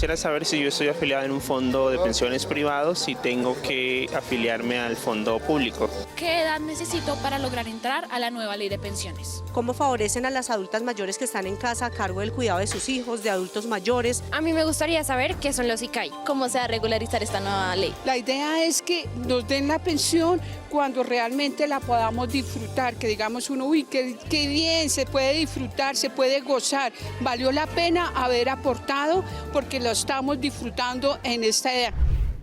quisiera saber si yo estoy afiliado en un fondo de pensiones privados, si tengo que afiliarme al fondo público. ¿Qué edad necesito para lograr entrar a la nueva ley de pensiones? ¿Cómo favorecen a las adultas mayores que están en casa a cargo del cuidado de sus hijos, de adultos mayores? A mí me gustaría saber qué son los ICAI, cómo se va a regularizar esta nueva ley. La idea es que nos den la pensión cuando realmente la podamos disfrutar, que digamos uno, uy, qué bien, se puede disfrutar, se puede gozar, valió la pena haber aportado porque lo estamos disfrutando en esta edad.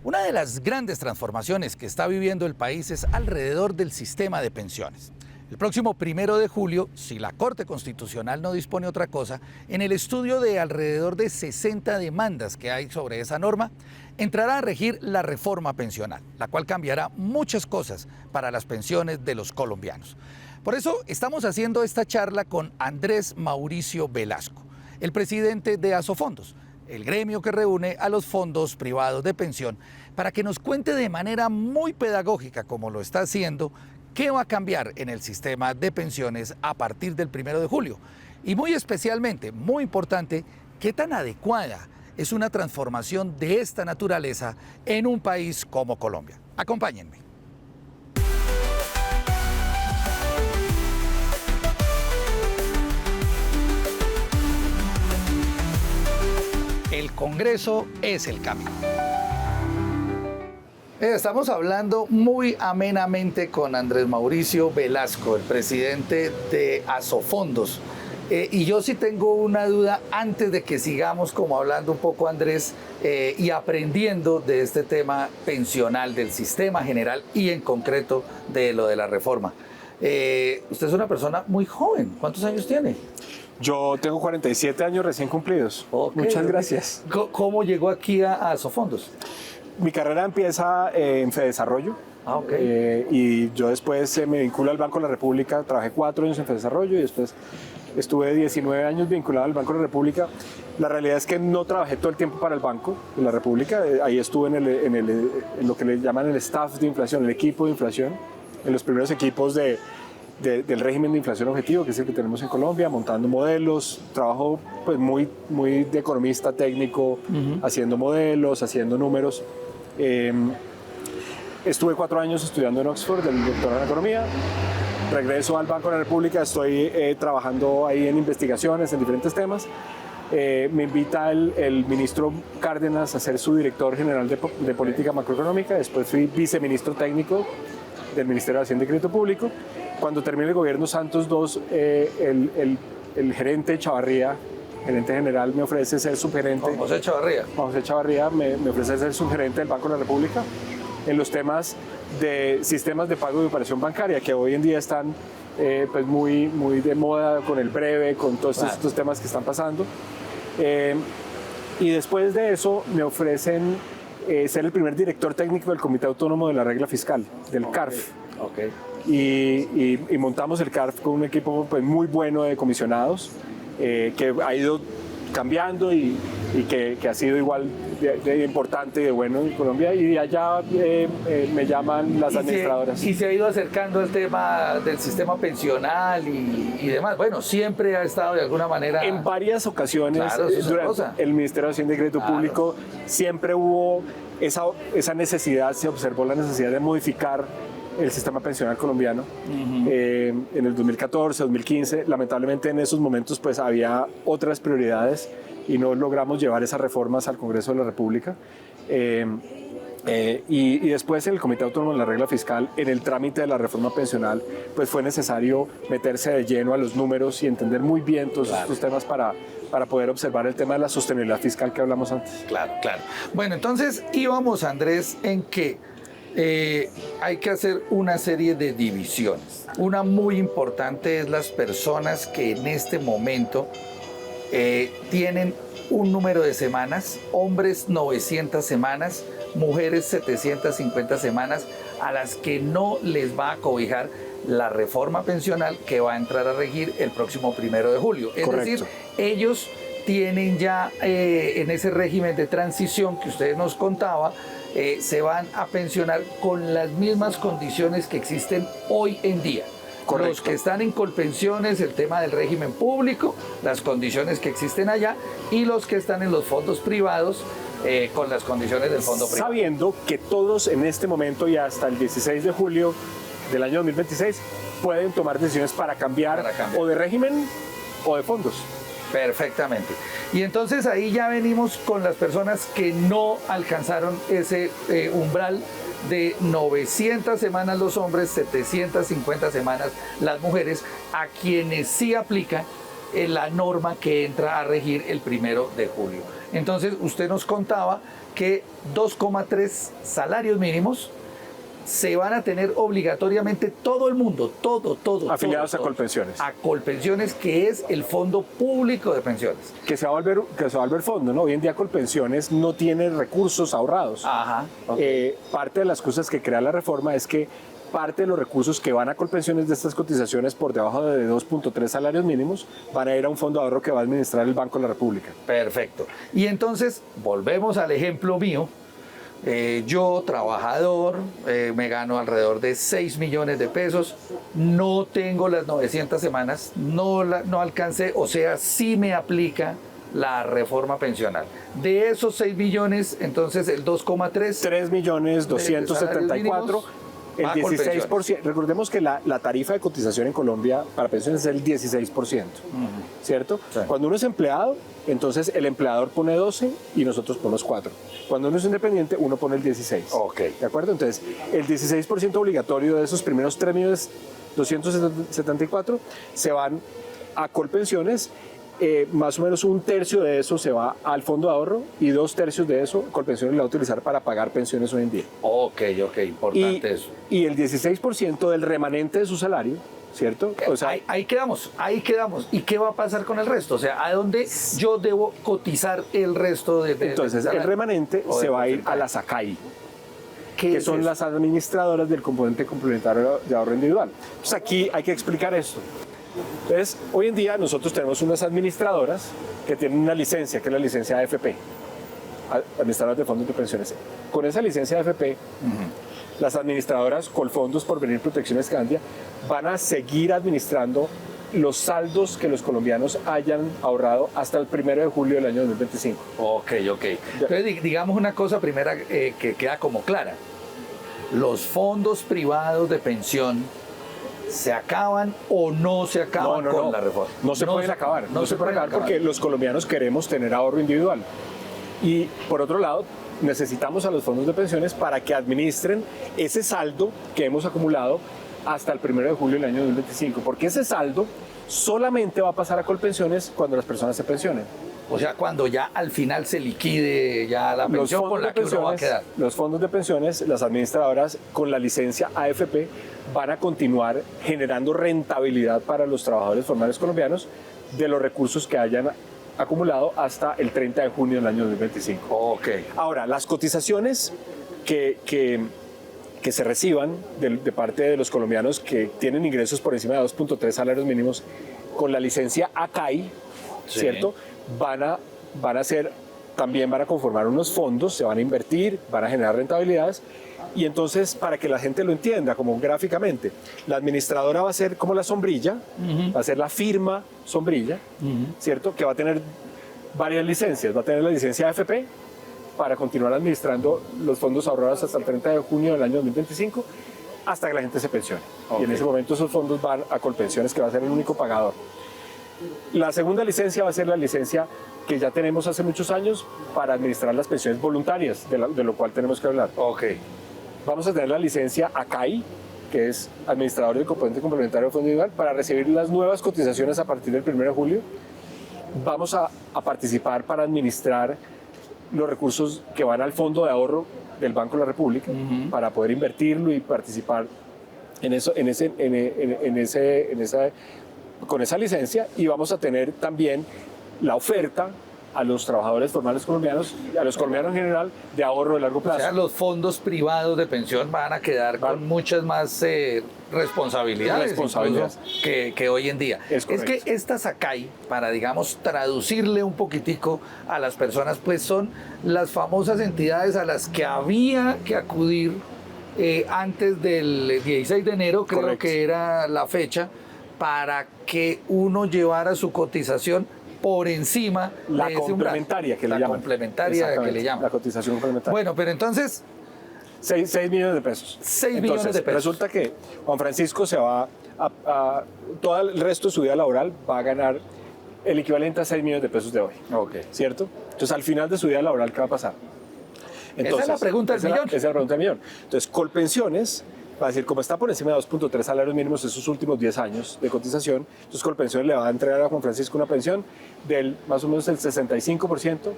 Una de las grandes transformaciones que está viviendo el país es alrededor del sistema de pensiones. El próximo 1 de julio, si la Corte Constitucional no dispone otra cosa, en el estudio de alrededor de 60 demandas que hay sobre esa norma, entrará a regir la reforma pensional, la cual cambiará muchas cosas para las pensiones de los colombianos. Por eso estamos haciendo esta charla con Andrés Mauricio Velasco, el presidente de Asofondos, el gremio que reúne a los fondos privados de pensión, para que nos cuente de manera muy pedagógica, como lo está haciendo, qué va a cambiar en el sistema de pensiones a partir del 1 de julio. Y muy especialmente, muy importante, qué tan adecuada es una transformación de esta naturaleza en un país como Colombia. Acompáñenme. El Congreso es el camino. Estamos hablando muy amenamente con Andrés Mauricio Velasco, el presidente de Asofondos. Y yo sí tengo una duda antes de que sigamos como hablando un poco, Andrés, y aprendiendo de este tema pensional, del sistema general y en concreto de lo de la reforma. Usted es una persona muy joven. ¿Cuántos años tiene? Yo tengo 47 años recién cumplidos. Okay. Muchas gracias. ¿Cómo llegó aquí a Asofondos? Mi carrera empieza en Fedesarrollo. Y yo después me vinculo al Banco de la República. Trabajé 4 años en Fedesarrollo y después estuve 19 años vinculado al Banco de la República. La realidad es que no trabajé todo el tiempo para el Banco de la República. Ahí estuve en lo que le llaman el staff de inflación, el equipo de inflación, en los primeros equipos del régimen de inflación objetivo, que es el que tenemos en Colombia, montando modelos, trabajo pues muy de economista técnico, haciendo modelos, haciendo números. Estuve 4 años estudiando en Oxford, el doctorado en economía. Regreso al Banco de la República, estoy trabajando ahí en investigaciones en diferentes temas. Me invita el ministro Cárdenas a ser su director general de política macroeconómica. Después fui viceministro técnico del Ministerio de Hacienda y Crédito Público. Cuando termine el gobierno Santos II, el gerente Chavarría, gerente general, me ofrece ser subgerente. José Chavarría. José Chavarría me ofrece ser subgerente del Banco de la República en los temas de sistemas de pago y operación bancaria, que hoy en día están pues muy de moda con el breve, con todos estos temas que están pasando. Y después de eso me ofrecen ser el primer director técnico del Comité Autónomo de la Regla Fiscal, del CARF. Y montamos el CARF con un equipo pues, muy bueno de comisionados, que ha ido cambiando y que ha sido igual de importante y de bueno en Colombia, y allá me llaman las administradoras. Y se ha ido acercando al tema del sistema pensional y demás. Bueno, siempre ha estado de alguna manera... En varias ocasiones, claro, durante el Ministerio de Hacienda y Crédito Público, siempre hubo esa necesidad, se observó la necesidad de modificar el sistema pensional colombiano. En el 2014, 2015, lamentablemente en esos momentos pues había otras prioridades y no logramos llevar esas reformas al Congreso de la República. Y después en el Comité Autónomo de la Regla Fiscal, en el trámite de la reforma pensional, pues fue necesario meterse de lleno a los números y entender muy bien todos estos temas para poder observar el tema de la sostenibilidad fiscal que hablamos antes. Claro. Bueno, entonces íbamos, Andrés, en que hay que hacer una serie de divisiones. Una muy importante es las personas que en este momento tienen un número de semanas, hombres 900 semanas, mujeres 750 semanas, a las que no les va a cobijar la reforma pensional que va a entrar a regir el próximo 1 de julio. Es decir, ellos tienen ya en ese régimen de transición que usted nos contaba, se van a pensionar con las mismas condiciones que existen hoy en día. Correcto. Los que están en Colpensiones, el tema del régimen público, las condiciones que existen allá, y los que están en los fondos privados, con las condiciones del fondo privado. Sabiendo que todos en este momento y hasta el 16 de julio del año 2026 pueden tomar decisiones para cambiar o de régimen o de fondos. Perfectamente. Y entonces ahí ya venimos con las personas que no alcanzaron ese umbral de 900 semanas los hombres, 750 semanas las mujeres, a quienes sí aplica la norma que entra a regir el 1 de julio. Entonces usted nos contaba que 2,3 salarios mínimos se van a tener obligatoriamente todo el mundo, todo. Afiliados a Colpensiones. A Colpensiones, que es el fondo público de pensiones. Que se va a volver fondo, ¿no? Hoy en día Colpensiones no tiene recursos ahorrados. Ajá. Okay. Parte de las cosas que crea la reforma es que parte de los recursos que van a Colpensiones de estas cotizaciones por debajo de 2.3 salarios mínimos van a ir a un fondo de ahorro que va a administrar el Banco de la República. Perfecto. Y entonces volvemos al ejemplo mío. Yo, trabajador, me gano alrededor de 6 millones de pesos, no tengo las 900 semanas, no alcancé, o sea, sí me aplica la reforma pensional. De esos 6 millones, entonces el 2,3... 3.274.000, el 16%. Recordemos que la tarifa de cotización en Colombia para pensiones es el 16%, ¿cierto? Sí. Cuando uno es empleado, entonces el empleador pone 12 y nosotros ponemos 4. Cuando uno es independiente, uno pone el 16. Ok. ¿De acuerdo? Entonces, el 16% obligatorio de esos primeros 3.274.000 se van a Colpensiones. Más o menos un tercio de eso se va al fondo de ahorro y 2/3 de eso Colpensiones la va a utilizar para pagar pensiones hoy en día. Ok, importante eso. Y el 16% del remanente de su salario, ¿cierto? O sea, ahí quedamos. ¿Y qué va a pasar con el resto? O sea, ¿a dónde yo debo cotizar el resto de entonces, el remanente se va a ir a las ACAI, que son las administradoras del componente complementario de ahorro individual. Entonces, aquí hay que explicar esto. Entonces, hoy en día nosotros tenemos unas administradoras que tienen una licencia, que es la licencia AFP, administradoras de fondos de pensiones. Con esa licencia AFP, las administradoras Colfondos, Porvenir, Protección Escandia, van a seguir administrando los saldos que los colombianos hayan ahorrado hasta el 1 de julio del año 2025. Ok. Entonces, digamos una cosa primera que queda como clara. Los fondos privados de pensión ¿se acaban o no se acaban con la reforma? No se pueden acabar. No se pueden acabar porque los colombianos queremos tener ahorro individual. Y por otro lado, necesitamos a los fondos de pensiones para que administren ese saldo que hemos acumulado hasta el 1 de julio del año 2025. Porque ese saldo solamente va a pasar a Colpensiones cuando las personas se pensionen. O sea, cuando ya al final se liquide ya la pensión con la que uno va a quedar. Los fondos de pensiones, las administradoras con la licencia AFP van a continuar generando rentabilidad para los trabajadores formales colombianos de los recursos que hayan acumulado hasta el 30 de junio del año 2025. Ok. Ahora, las cotizaciones que se reciban de parte de los colombianos que tienen ingresos por encima de 2.3 salarios mínimos con la licencia ACAI, ¿cierto? Van a conformar unos fondos, se van a invertir, van a generar rentabilidades. Y entonces, para que la gente lo entienda, como gráficamente, la administradora va a ser como la sombrilla, va a ser la firma sombrilla, ¿cierto? Que va a tener varias licencias. Va a tener la licencia AFP para continuar administrando los fondos ahorrados hasta el 30 de junio del año 2025, hasta que la gente se pensione. Okay. Y en ese momento esos fondos van a Colpensiones, que va a ser el único pagador. La segunda licencia va a ser la licencia que ya tenemos hace muchos años para administrar las pensiones voluntarias, de lo cual tenemos que hablar. Okay. Vamos a tener la licencia ACAI, que es administrador del componente complementario de fondo individual, para recibir las nuevas cotizaciones a partir del 1 de julio. Vamos a participar para administrar los recursos que van al fondo de ahorro del Banco de la República, para poder invertirlo y participar con esa licencia. Y vamos a tener también la oferta a los trabajadores formales colombianos, a los colombianos en general, de ahorro de largo plazo. O sea, los fondos privados de pensión van a quedar con muchas más responsabilidades que hoy en día. Es que estas ACAI, para, digamos, traducirle un poquitico a las personas, pues son las famosas entidades a las que había que acudir antes del 16 de enero, creo Correcto. que era la fecha, para que uno llevara su cotización por encima La de ese umbral. complementaria que le La llaman. complementaria que Exactamente, le llaman. La cotización complementaria. Bueno, pero entonces, 6 millones de pesos. 6 millones de pesos. Resulta que Juan Francisco se va todo el resto de su vida laboral va a ganar el equivalente a 6 millones de pesos de hoy. ok. ¿Cierto? Entonces, al final de su vida laboral, ¿qué va a pasar? Esa es la pregunta del millón. Esa es la pregunta del millón. Entonces, Colpensiones va a decir, como está por encima de 2.3 salarios mínimos esos últimos 10 años de cotización, entonces Colpensiones le va a entregar a Juan Francisco una pensión del más o menos el 65%,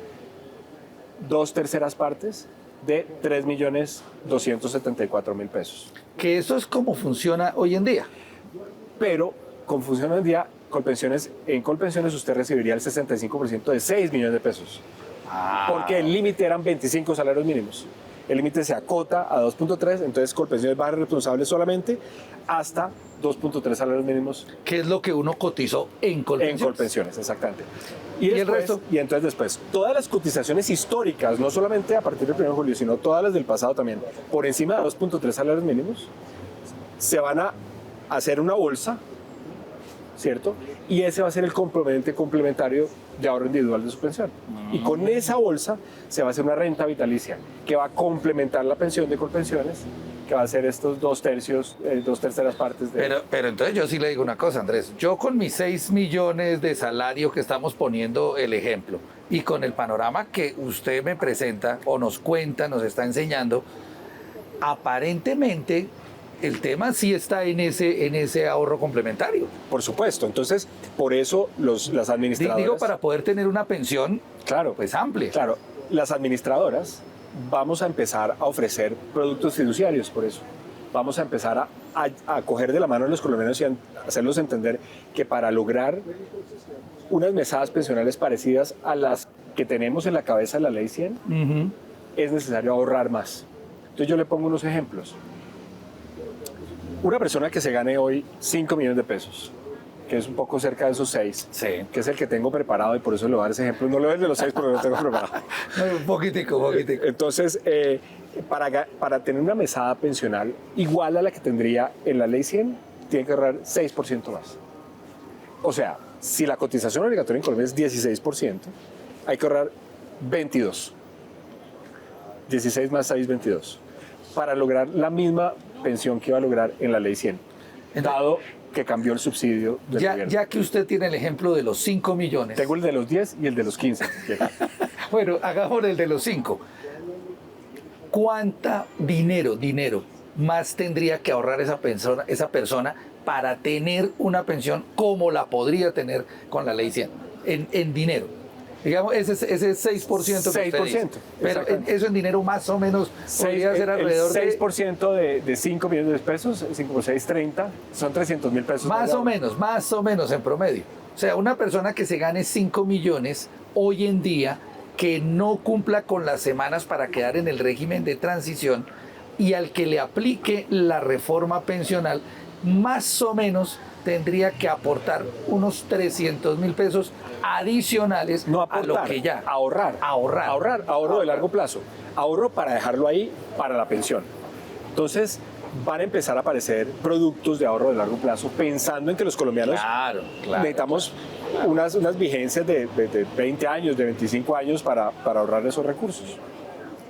2/3 partes de 3.274.000 pesos. Que eso es como funciona hoy en día. Pero con función hoy en día, en Colpensiones usted recibiría el 65% de 6 millones de pesos. Porque el límite eran 25 salarios mínimos. El límite se acota a 2.3, entonces Colpensiones va a ser responsable solamente hasta 2.3 salarios mínimos Que es lo que uno cotizó en Colpensiones. en Colpensiones, exactamente. ¿Y el resto? Y entonces después, todas las cotizaciones históricas, no solamente a partir del 1 de julio, sino todas las del pasado también, por encima de 2.3 salarios mínimos, se van a hacer una bolsa, ¿cierto? Y ese va a ser el componente complementario de ahorro individual de su pensión. Y con esa bolsa se va a hacer una renta vitalicia que va a complementar la pensión de Colpensiones, que va a ser estos 2/3 partes de... Pero entonces yo sí le digo una cosa, Andrés. Yo con mis 6 millones de salario que estamos poniendo el ejemplo y con el panorama que usted me presenta o nos cuenta, nos está enseñando, aparentemente el tema sí está en ese ahorro complementario. Por supuesto. Entonces, por eso las administradoras... Digo, para poder tener una pensión Claro, pues amplia. Claro, las administradoras vamos a empezar a ofrecer productos fiduciarios por eso. Vamos a empezar a coger de la mano a los colombianos y a hacerlos entender que para lograr unas mesadas pensionales parecidas a las que tenemos en la cabeza de la Ley 100, es necesario ahorrar más. Entonces yo le pongo unos ejemplos. Una persona que se gane hoy 5 millones de pesos, que es un poco cerca de esos 6, Sí. que es el que tengo preparado y por eso le voy a dar ese ejemplo. No le doy el de los 6 porque no lo tengo preparado. Un poquitico. Entonces, para tener una mesada pensional igual a la que tendría en la Ley 100, tiene que ahorrar 6% más. O sea, si la cotización obligatoria en Colombia es 16%, hay que ahorrar 22. 16 más 6, 22. Para lograr la misma pensión que iba a lograr en la Ley 100, dado que cambió el subsidio del gobierno. Ya que usted tiene el ejemplo de los 5 millones. Tengo el de los 10 y el de los 15. Bueno, hagamos el de los 5. ¿Cuánta dinero más tendría que ahorrar esa persona para tener una pensión como la podría tener con la Ley 100? En dinero. Digamos, ese 6% que usted 6%, dice. Pero exactamente. eso en dinero más o menos podría ser alrededor el 6% de 5 millones de pesos, 5 por 6, 30, son 300.000 pesos. más o menos en promedio. O sea, una persona que se gane 5 millones hoy en día, que no cumpla con las semanas para quedar en el régimen de transición y al que le aplique la reforma pensional, más o menos tendría que aportar unos 300.000 pesos adicionales No aportar, a lo que ya. Ahorro de largo plazo. Ahorro para dejarlo ahí para la pensión. Entonces, van a empezar a aparecer productos de ahorro de largo plazo pensando en que los colombianos necesitamos unas vigencias de 20 años, de 25 años para ahorrar esos recursos.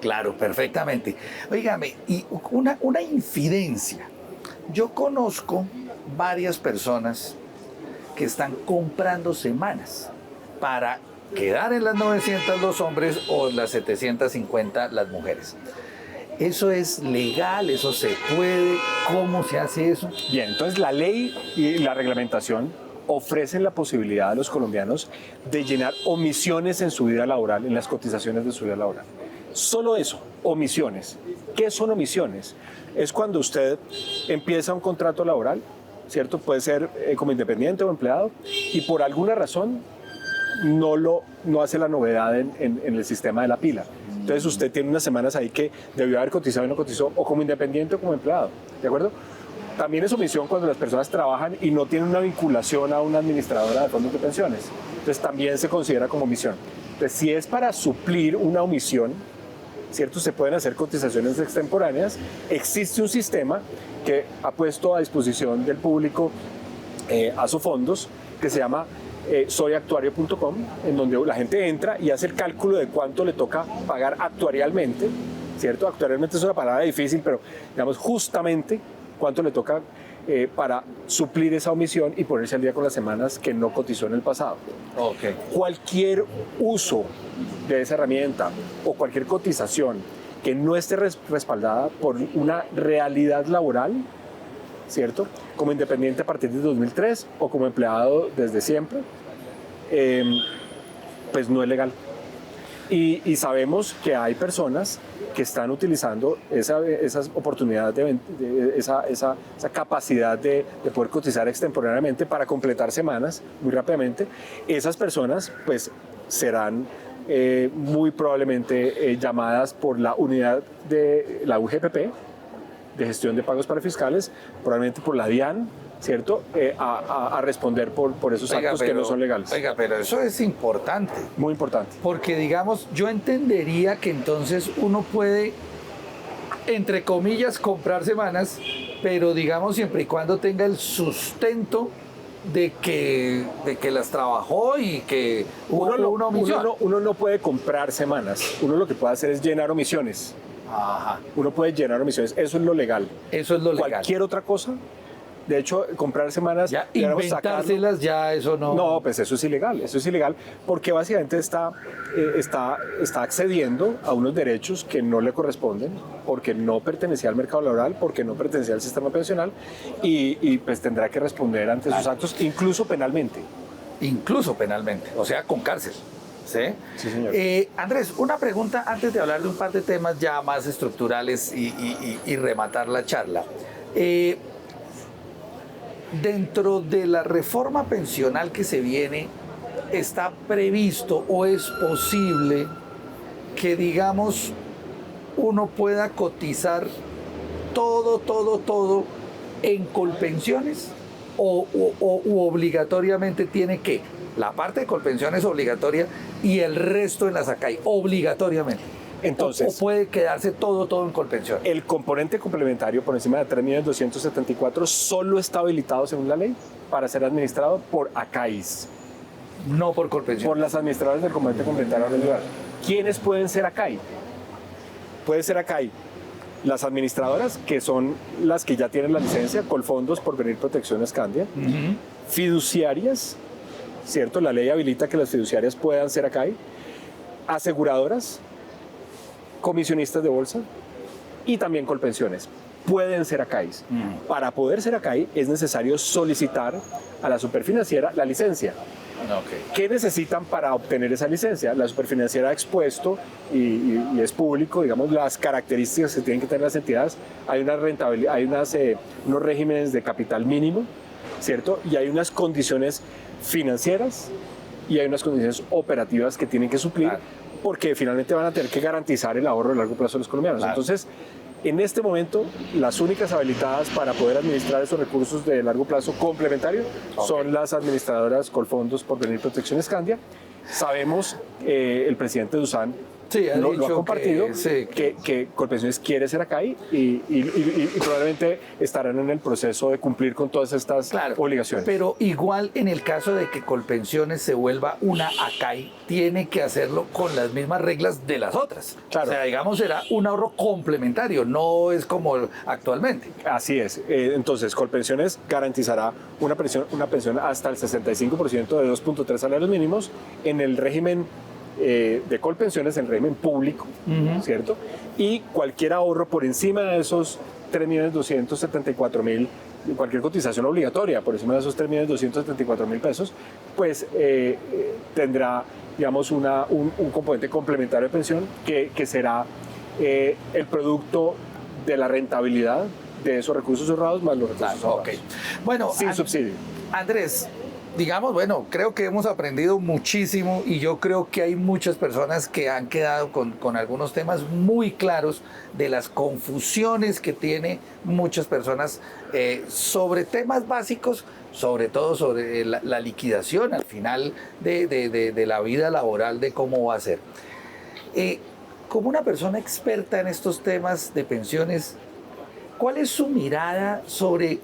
Claro, perfectamente. Óigame, y una infidencia. Yo conozco varias personas que están comprando semanas para quedar en las 900 los hombres o en las 750 las mujeres. ¿Eso es legal? ¿Eso se puede? ¿Cómo se hace eso? Bien, entonces la ley y la reglamentación ofrecen la posibilidad a los colombianos de llenar omisiones en su vida laboral, en las cotizaciones de su vida laboral. Solo eso, omisiones. ¿Qué son omisiones? Es cuando usted empieza un contrato laboral, ¿cierto? Puede ser como independiente o empleado, y por alguna razón no hace la novedad en el sistema de la pila. Entonces usted tiene unas semanas ahí que debió haber cotizado y no cotizó, o como independiente o como empleado, ¿de acuerdo? También es omisión cuando las personas trabajan y no tienen una vinculación a una administradora de fondos de pensiones. Entonces también se considera como omisión. Entonces, si es para suplir una omisión, ¿cierto? Se pueden hacer cotizaciones extemporáneas. Existe un sistema que ha puesto a disposición del público Asofondos, que se llama soyactuario.com, en donde la gente entra y hace el cálculo de cuánto le toca pagar actuarialmente, ¿cierto? Actuarialmente es una palabra difícil, pero digamos justamente cuánto le toca para suplir esa omisión y ponerse al día con las semanas que no cotizó en el pasado. Okay. Cualquier uso de esa herramienta o cualquier cotización que no esté respaldada por una realidad laboral, ¿cierto? Como independiente a partir de 2003 o como empleado desde siempre, pues no es legal. Y sabemos que hay personas que están utilizando esas oportunidades, esa capacidad de poder cotizar extemporáneamente para completar semanas muy rápidamente. Esas personas pues serán muy probablemente llamadas por la unidad de la UGPP de gestión de pagos para fiscales, probablemente por la DIAN, ¿cierto? A responder por esos actos que no son legales. Oiga, pero eso es importante. Muy importante. Porque, digamos, yo entendería que entonces uno puede, entre comillas, comprar semanas, pero, digamos, siempre y cuando tenga el sustento de que las trabajó y que hubo una omisión. Uno no puede comprar semanas. Uno lo que puede hacer es llenar omisiones. Ajá. Uno puede llenar omisiones. Eso es lo legal. Eso es lo legal. Cualquier otra cosa. De hecho, comprar semanas... Ya inventárselas, ya eso no... No, pues eso es ilegal porque básicamente está accediendo a unos derechos que no le corresponden, porque no pertenecía al mercado laboral, porque no pertenecía al sistema pensional y pues tendrá que responder ante sus actos, incluso penalmente. Incluso penalmente, o sea, con cárcel. ¿Sí? Sí, señor. Andrés, una pregunta antes de hablar de un par de temas ya más estructurales y rematar la charla. Dentro de la reforma pensional que se viene, ¿está previsto o es posible que, digamos, uno pueda cotizar todo en Colpensiones o obligatoriamente tiene que la parte de Colpensiones obligatoria y el resto en la SACAI obligatoriamente? Entonces, o puede quedarse todo en Colpensiones. El componente complementario por encima de 3.274.000 solo está habilitado según la ley para ser administrado por ACAIs. No por Colpensiones. Por las administradoras del componente complementario regular. ¿Quiénes pueden ser ACAI? Puede ser ACAI las administradoras, que son las que ya tienen la licencia, Colfondos, Porvenir, Protección, Escandia. Fiduciarias, ¿cierto? La ley habilita que las fiduciarias puedan ser ACAI. Aseguradoras, comisionistas de bolsa y también Colpensiones. Pueden ser ACAIs. Para poder ser ACAI es necesario solicitar a la superfinanciera la licencia. Okay. ¿Qué necesitan para obtener esa licencia? La superfinanciera ha expuesto y es público, digamos, las características que tienen que tener las entidades. Hay una rentabilidad, hay unos regímenes de capital mínimo, ¿cierto? Y hay unas condiciones financieras y hay unas condiciones operativas que tienen que suplir. Claro. Porque finalmente van a tener que garantizar el ahorro a largo plazo de los colombianos. Claro. Entonces, en este momento, las únicas habilitadas para poder administrar esos recursos de largo plazo complementarios son las administradoras Colfondos, Porvenir, Protección, Escandia. Sabemos, el presidente Dusan lo ha compartido, que Colpensiones quiere ser ACAI y probablemente estarán en el proceso de cumplir con todas estas obligaciones. Pero igual en el caso de que Colpensiones se vuelva una ACAI, tiene que hacerlo con las mismas reglas de las otras. Claro. O sea, digamos, será un ahorro complementario, no es como actualmente. Así es. Entonces, Colpensiones garantizará una pensión hasta el 65% de 2.3 salarios mínimos en el régimen de Colpensiones, en régimen público, ¿cierto? Y cualquier ahorro por encima de esos 3.274.000, cualquier cotización obligatoria por encima de esos 3.274.000 pesos, pues tendrá, digamos, un componente complementario de pensión que será el producto de la rentabilidad de esos recursos ahorrados más los recursos ahorrados. Bueno, sin subsidio. Andrés, digamos, bueno, creo que hemos aprendido muchísimo y yo creo que hay muchas personas que han quedado con algunos temas muy claros de las confusiones que tiene muchas personas sobre temas básicos, sobre todo sobre la liquidación al final de la vida laboral, de cómo va a ser. como una persona experta en estos temas de pensiones, ¿cuál es su mirada sobre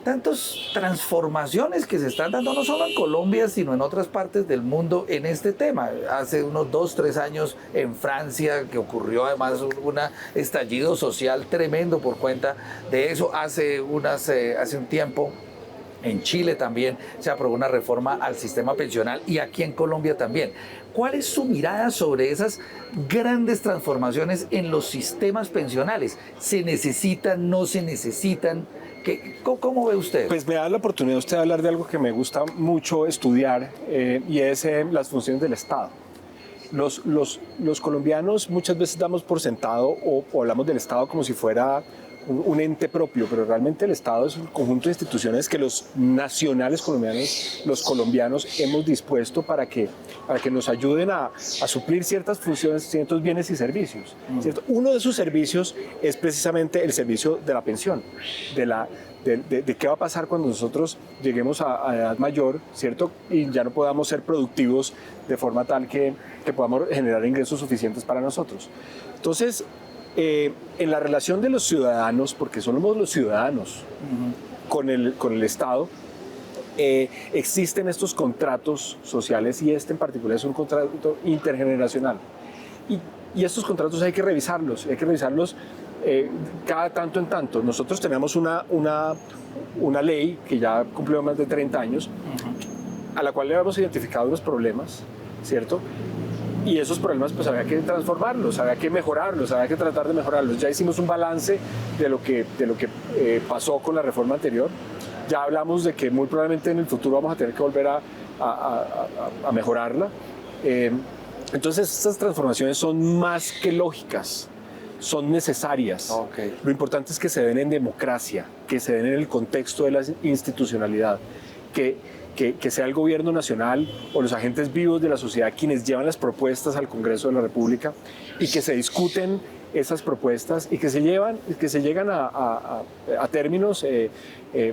tantas transformaciones que se están dando no solo en Colombia, sino en otras partes del mundo en este tema? Hace unos 2-3 años en Francia, que ocurrió además un estallido social tremendo por cuenta de eso. Hace un tiempo en Chile también se aprobó una reforma al sistema pensional y aquí en Colombia también. ¿Cuál es su mirada sobre esas grandes transformaciones en los sistemas pensionales? ¿Se necesitan, no se necesitan? ¿Cómo ve usted? Pues me da la oportunidad usted de hablar de algo que me gusta mucho estudiar y es las funciones del Estado. Los colombianos muchas veces damos por sentado o hablamos del Estado como si fuera un ente propio, pero realmente el Estado es un conjunto de instituciones que los nacionales colombianos, los colombianos, hemos dispuesto para que nos ayuden a suplir ciertas funciones, ciertos bienes y servicios. ¿Cierto? Uno de esos servicios es precisamente el servicio de la pensión, de qué va a pasar cuando nosotros lleguemos a edad mayor, ¿cierto? Y ya no podamos ser productivos de forma tal que podamos generar ingresos suficientes para nosotros. Entonces, en la relación de los ciudadanos, porque somos los ciudadanos con el Estado, existen estos contratos sociales y este en particular es un contrato intergeneracional. Y estos contratos hay que revisarlos cada tanto en tanto. Nosotros tenemos una ley que ya cumplió más de 30 años, a la cual le hemos identificado unos problemas, ¿cierto? Y esos problemas pues había que transformarlos, había que mejorarlos, había que tratar de mejorarlos. Ya hicimos un balance de lo que pasó con la reforma anterior. Ya hablamos de que muy probablemente en el futuro vamos a tener que volver a mejorarla. Entonces estas transformaciones son más que lógicas, son necesarias. Okay. Lo importante es que se den en democracia, que se den en el contexto de la institucionalidad, que sea el gobierno nacional o los agentes vivos de la sociedad quienes llevan las propuestas al Congreso de la República y que se discuten esas propuestas y que se llegan a términos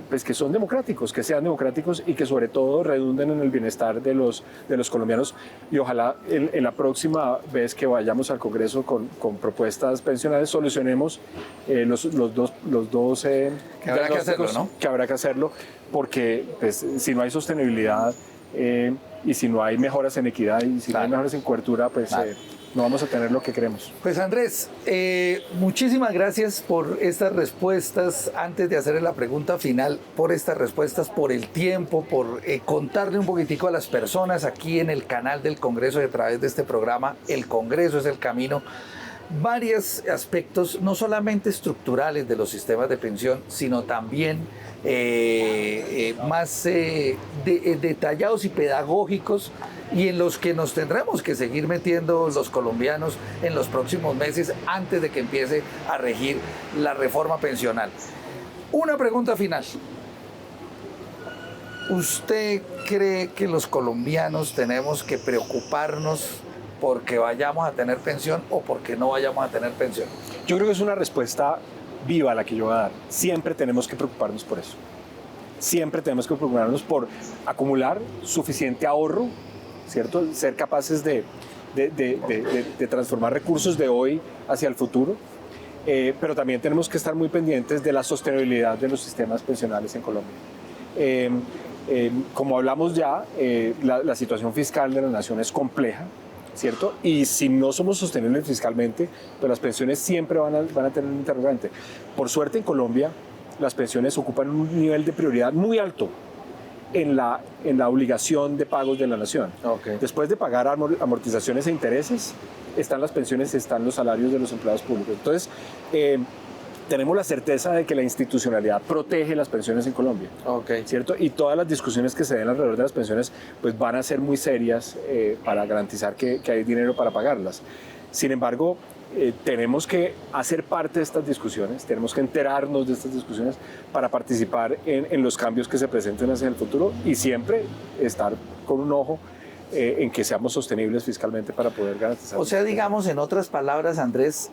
pues que son democráticos, que sean democráticos y que sobre todo redunden en el bienestar de los colombianos. Y ojalá en la próxima vez que vayamos al Congreso con propuestas pensionales solucionemos los dos que habrá que hacerlo, ¿no? Que habrá que hacerlo, porque pues, si no hay sostenibilidad y si no hay mejoras en equidad y si no hay mejoras en cobertura, pues no vamos a tener lo que queremos. Pues Andrés, muchísimas gracias por estas respuestas. Antes de hacerle la pregunta final, por estas respuestas, por el tiempo, por contarle un poquitico a las personas aquí en el canal del Congreso y a través de este programa, El Congreso es el Camino, varios aspectos no solamente estructurales de los sistemas de pensión, sino también más detallados y pedagógicos, y en los que nos tendremos que seguir metiendo los colombianos en los próximos meses antes de que empiece a regir la reforma pensional. Una pregunta final. ¿Usted cree que los colombianos tenemos que preocuparnos porque vayamos a tener pensión o porque no vayamos a tener pensión? Yo creo que es una respuesta viva la que yo voy a dar. Siempre tenemos que preocuparnos por eso. Siempre tenemos que preocuparnos por acumular suficiente ahorro, ¿cierto? Ser capaces de transformar recursos de hoy hacia el futuro, pero también tenemos que estar muy pendientes de la sostenibilidad de los sistemas pensionales en Colombia. Como hablamos ya, la situación fiscal de la nación es compleja, ¿cierto? Y si no somos sostenibles fiscalmente, pues las pensiones siempre van a tener un interrogante. Por suerte en Colombia, las pensiones ocupan un nivel de prioridad muy alto en la obligación de pagos de la nación. Okay. Después de pagar amortizaciones e intereses, están las pensiones, están los salarios de los empleados públicos. Entonces, tenemos la certeza de que la institucionalidad protege las pensiones en Colombia, okay, ¿cierto? Y todas las discusiones que se den alrededor de las pensiones pues van a ser muy serias para garantizar que hay dinero para pagarlas. Sin embargo, tenemos que hacer parte de estas discusiones, tenemos que enterarnos de estas discusiones para participar en los cambios que se presenten hacia el futuro y siempre estar con un ojo en que seamos sostenibles fiscalmente para poder garantizar. O sea, digamos, en otras palabras, Andrés,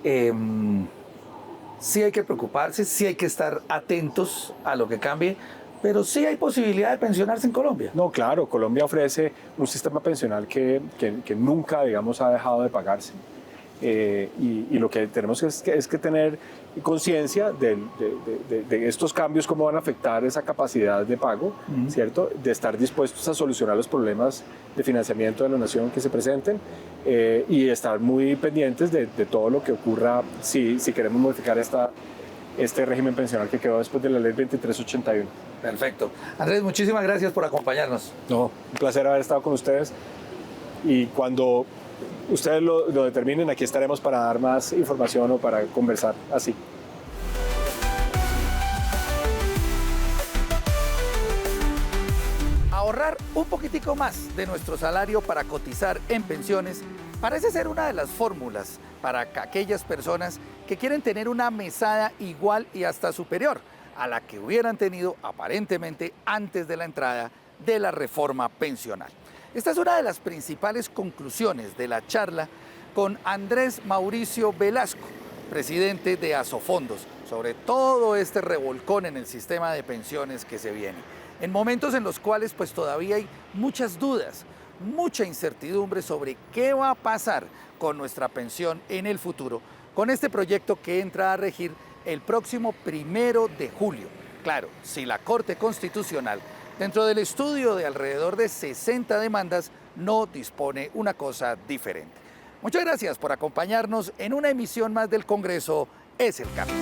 sí hay que preocuparse, sí hay que estar atentos a lo que cambie, pero sí hay posibilidad de pensionarse en Colombia. No, claro, Colombia ofrece un sistema pensional que nunca, digamos, ha dejado de pagarse. y lo que tenemos es que tener conciencia de estos cambios, cómo van a afectar esa capacidad de pago, ¿cierto? De estar dispuestos a solucionar los problemas de financiamiento de la nación que se presenten y estar muy pendientes de todo lo que ocurra si queremos modificar este régimen pensional que quedó después de la ley 2381. Perfecto. Andrés, muchísimas gracias por acompañarnos. No, un placer haber estado con ustedes y cuando ustedes lo determinen, aquí estaremos para dar más información o para conversar así. Ahorrar un poquitico más de nuestro salario para cotizar en pensiones parece ser una de las fórmulas para aquellas personas que quieren tener una mesada igual y hasta superior a la que hubieran tenido aparentemente antes de la entrada de la reforma pensional. Esta es una de las principales conclusiones de la charla con Andrés Mauricio Velasco, presidente de Asofondos, sobre todo este revolcón en el sistema de pensiones que se viene. En momentos en los cuales pues todavía hay muchas dudas, mucha incertidumbre sobre qué va a pasar con nuestra pensión en el futuro, con este proyecto que entra a regir el próximo 1 de julio. Claro, si la Corte Constitucional, dentro del estudio de alrededor de 60 demandas, no dispone una cosa diferente. Muchas gracias por acompañarnos en una emisión más del Congreso Es el Camino.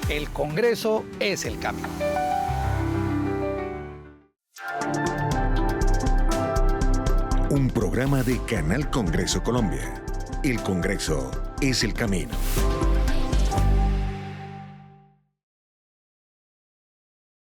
El Congreso es el camino. Un programa de Canal Congreso Colombia. El Congreso es el camino.